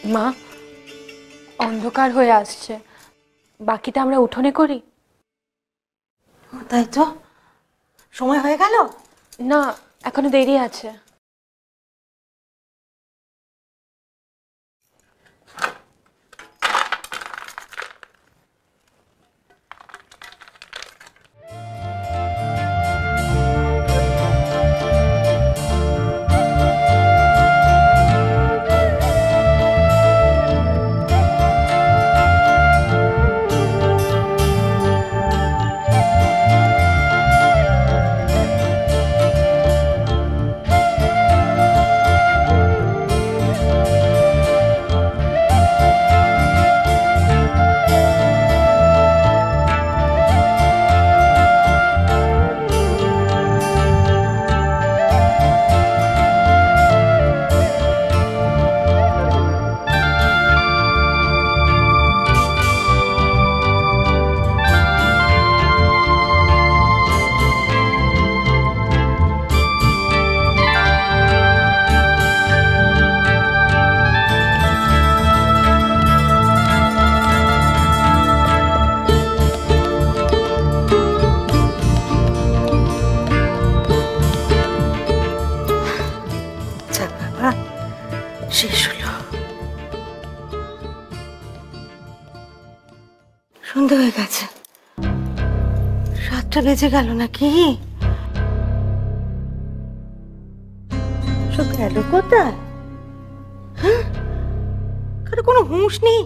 মা, অন্ধকার হয়ে আসছে, বাকিটা আমরা উঠোনে করি। তাই তো, সময় হয়ে গেল। না, এখনো দেরি আছে। শেষ হলো। সন্ধ্যা হয়ে গেছে, 7টা বেজে গেল নাকি? সব গেল কোথায়? হ্যাঁ, কারো কোনো হুঁশ নেই,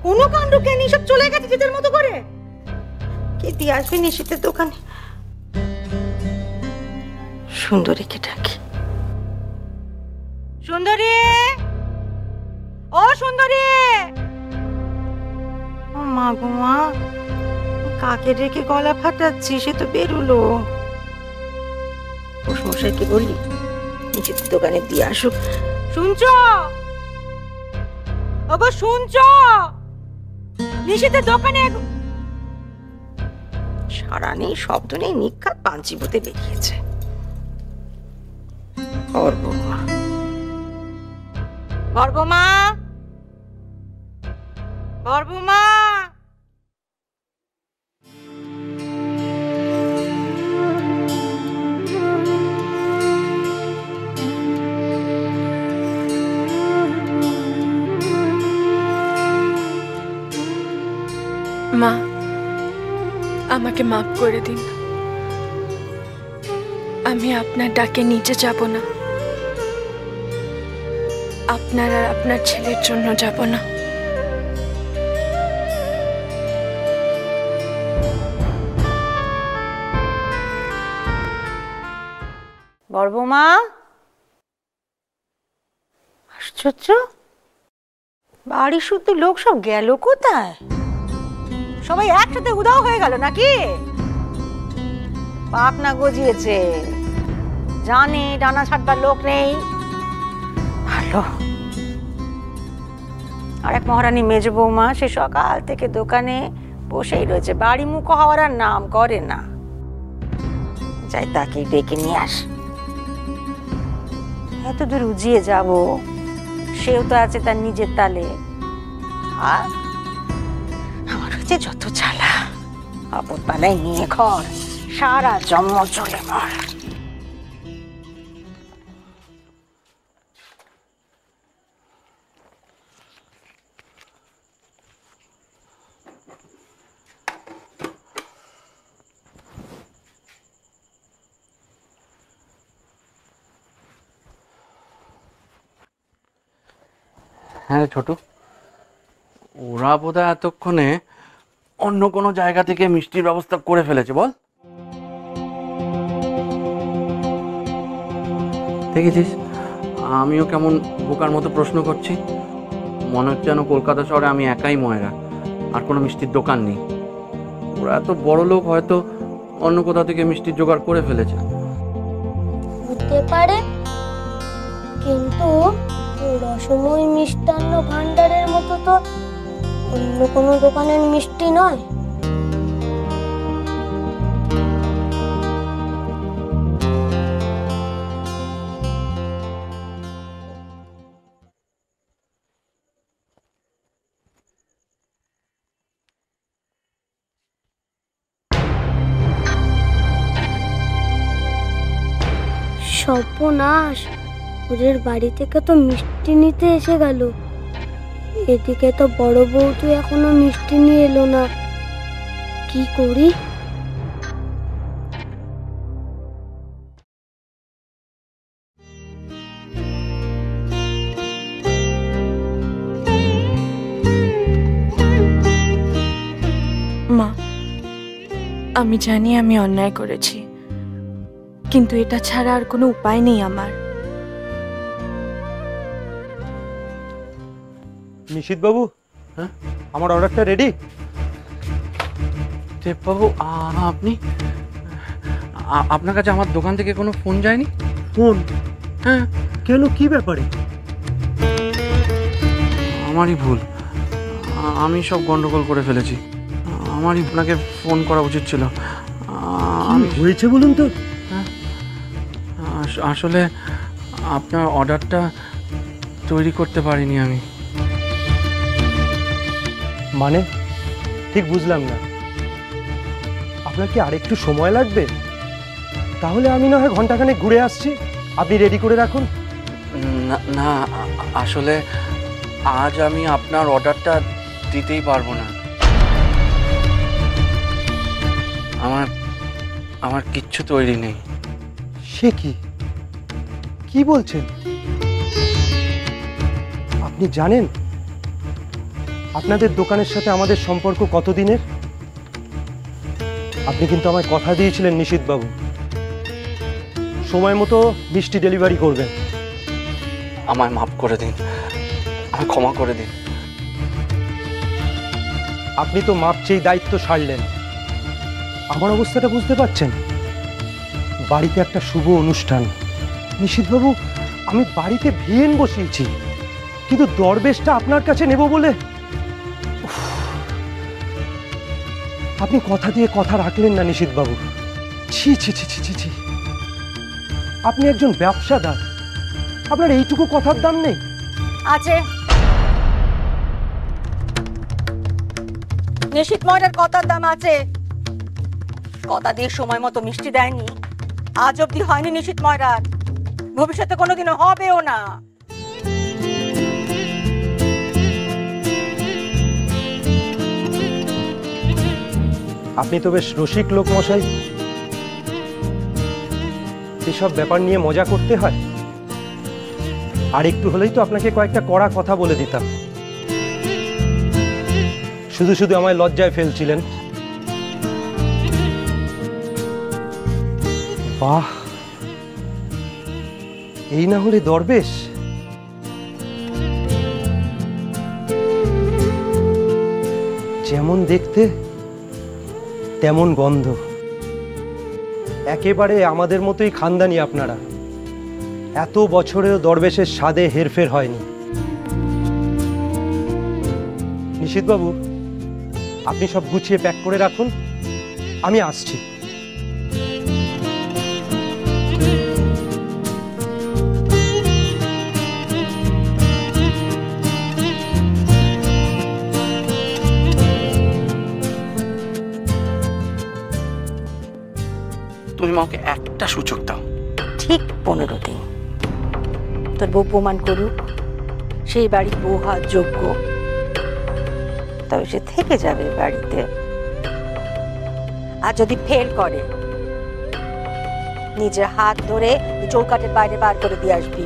কোনো কাণ্ড জ্ঞানী, সব চলে গেছে যেদের মতো করে। কে দিয়ে আসবে নিশীথের দোকানে? সুন্দরীকে ডাকি। সুন্দরী, ও সুন্দরী! ও মা গো মা, কাকে রেখে গলা ফাটাচ্ছি, সে তো বেরুলো। মশাইকে বলি নিশীথের দোকানে দিয়ে আসুক। শুনছো? ওগো শুনছো? নিশীথের দোকানে সারা নেই, শব্দ নেই, নিখাত পাঞ্চিপুতে বেরিয়েছে। বর্বমা, বর্বমা, বর্বমা! মা, আমাকে মাফ করে দিন। আমি আপনার ডাকে নিচে যাব না, আপনার আর আপনার ছেলের জন্য যাব না। বর্বমা, আশ্চর্য, বাড়ি শুদ্ধ লোক সব গেল কোথায়? সবাই একসাথে উধাও হয়ে গেল নাকি? পাক না গজিয়েছে, জানে ডানা ছাড়বার লোক নেই। ভালো। আরেক মহারানী মেজ বৌমা সে সকাল থেকে দোকানে বসেই রয়েছে, বাড়ি মুখো হওয়ার আর নাম করে না। যাই তাকে ডেকে নিয়ে আস। এত দূর উজিয়ে যাব, সেও তো আছে তার নিজের তালে। আর আমার হচ্ছে যত জ্বালা, আপদ পালায় নিয়ে ঘর, সারা জন্ম চলে মর। হ্যাঁ ছোটু, ওরা বোধহয় এতক্ষণে অন্য কোনো জায়গা থেকে মিষ্টির ব্যবস্থা করে ফেলেছে। বল, দেখেছিস আমিও কেমন বোকার মতো প্রশ্ন করছি। মনে হচ্ছে যেন কলকাতা শহরে আমি একাই ময়রা, আর কোনো মিষ্টির দোকান নেই। ওরা এত বড় লোক, হয়তো অন্য কোথা থেকে মিষ্টির জোগাড় করে ফেলেছে। হতে পারে, কিন্তু রসময় মিষ্টান্ন ভান্ডারের মতো তো অন্য কোনো দোকানের মিষ্টি নয়। সর্বনাশ, ওদের বাড়ি থেকে তো মিষ্টি নিতে এসে গেল। এদিকে তো বড় বউ তো এখনো মিষ্টি নিয়ে এলো না, কি করি? মা, আমি জানি আমি অন্যায় করেছি, কিন্তু এটা ছাড়া আর কোনো উপায় নেই আমার। নিশীথ বাবু, হ্যাঁ, আমার অর্ডারটা রেডি? দেববাবু, আপনি? আপনার কাছে আমার দোকান থেকে কোনো ফোন যায়নি? ফোন? হ্যাঁ। কেন, কি ব্যাপারে? আমারই ভুল, আমি সব গন্ডগোল করে ফেলেছি। আমারই আপনাকে ফোন করা উচিত ছিল। আমি হয়েছে বলুন তো। আসলে আপনার অর্ডারটা তৈরি করতে পারিনি আমি। মানে ঠিক বুঝলাম না। আপনার কি আরেকটু সময় লাগবে? তাহলে আমি না হয় ঘন্টাখানেক ঘুরে আসছি, আপনি রেডি করে রাখুন। না, আসলে আজ আমি আপনার অর্ডারটা দিতেই পারবো না। আমার কিচ্ছু তৈরি নেই। সে কি বলছেন? আপনি জানেন আপনাদের দোকানের সাথে আমাদের সম্পর্ক কতদিনের? আপনি কিন্তু আমায় কথা দিয়েছিলেন নিশীথ বাবু, সময় মতো মিষ্টি ডেলিভারি করবেন। আমায় মাফ করে দিন, আমায় ক্ষমা করে দিন। আপনি তো মাপ চেয়ে দায়িত্ব সারলেন। আমার অবস্থাটা বুঝতে পারছেন? বাড়িতে একটা শুভ অনুষ্ঠান, নিশীথ বাবু, আমি বাড়িতে ভিয়েন বসিয়েছি, কিন্তু দরবেশটা আপনার কাছে নেব বলে আপনি কথা দিয়ে কথা রাখলেন না নিশীথ বাবু। ছি ছি ছি ছি ছি ছি, আপনি একজন ব্যবসাদার, আপনার এইটুকু কথার দাম নেই? আছে। নিশীথ ময়রার কথার দাম আছে। কথা দিয়ে সময় মতো মিষ্টি দেয়নি, আজ অব্দি হয়নি নিশীথ ময়রার, ভবিষ্যতে কোনোদিনও হবেও না। আপনি তো বেশ রসিক লোক মশাই, এসব ব্যাপার নিয়ে মজা করতে হয়? আর একটু হলেই তো আপনাকে কয়েকটা কড়া কথা বলে দিতাম, শুধু শুধু আমায় লজ্জায় ফেলছিলেন। বাহ, এই না হলে দরবেশ? যেমন দেখতে তেমন গন্ধ, একেবারে আমাদের মতোই খানদানি আপনারা। এত বছরেও দরবেশের স্বাদে হেরফের হয়নি। নিশীথ বাবু, আপনি সব গুছিয়ে প্যাক করে রাখুন, আমি আসছি। তুমি মাকে একটা সুযোগ দাও। ঠিক 15 দিন তোর বউ প্রমাণ করুক সেই বাড়ির বউ হওয়ার যোগ্য, তবে সে থেকে যাবে বাড়িতে। আর যদি ফেল করে, নিজের হাত ধরে চৌকাঠের বাইরে বার করে দিয়ে আসবি।